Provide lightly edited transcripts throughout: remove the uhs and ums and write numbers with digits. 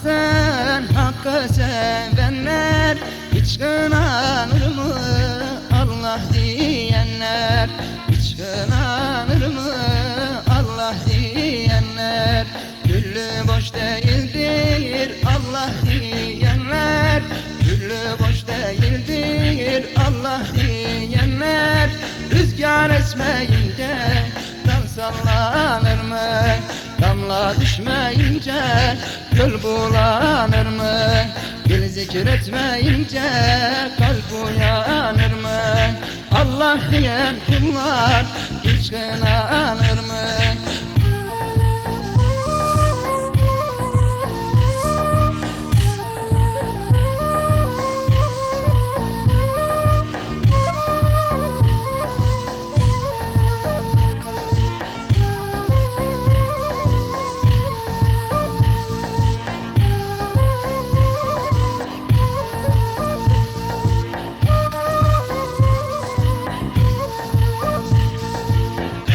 sen hakkı sevenler hiç kınanır mı Allah diyenler? Hiç kınanır mı Allah diyenler? Güllü boş değildir Allah diyenler, güllü boş değildir Allah diyenler. Rüzgar esmeyince dal sallanır mı? Damla düşmeyince göl bulanır mı? Dil zikretmeyince kalp uyanır mı? Allah diyen kullar hiç kınanır mı?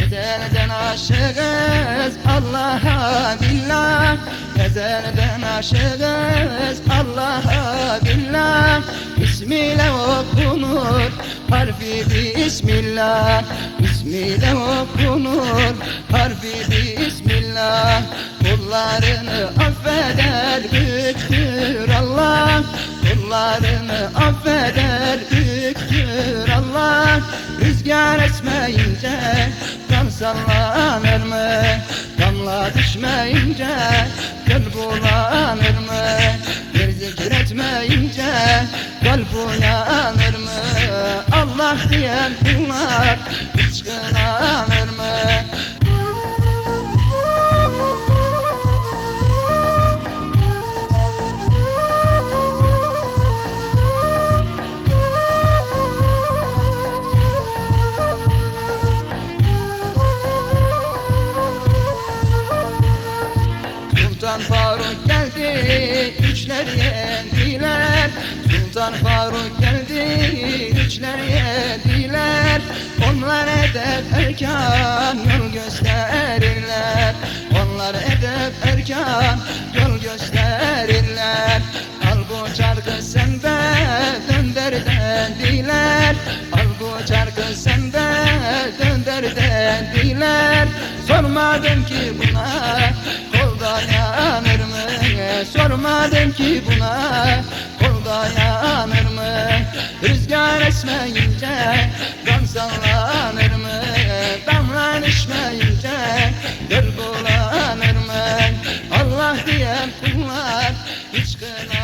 Ezelden aşığız Allah'a billah, ezelden aşığız Allah'a billah. İsmiyle okunur harfi bismillah, İsmiyle okunur harfi bismillah. Kullarını affeder büyüktür Allah, kullarını affeder büyüktür Allah. Rüzgar esmeyince dal sallanır mı? Damla düşmeyince göl bulanır mı? Bir zikretmeyince kalp uyanır mı? Allah diyen kullar hiç kınanır mı? Sultan Faruk geldi, üçler yediler. Sultan Faruk geldi, üçler yediler. Onlar edep erkan yol gösterirler, onlar edep erkan yol gösterirler. Al bu çarkı sende dönder dediler, al bu çarkı sende dönder dediler. Sormadım ki buna kol dayanır mı? Sormadım ki buna kol dayanır mı? Rüzgar esmeyince dam sallanır mı? Damla düşmeyince göl bulanır mı? Allah diyen kullar hiç kınanır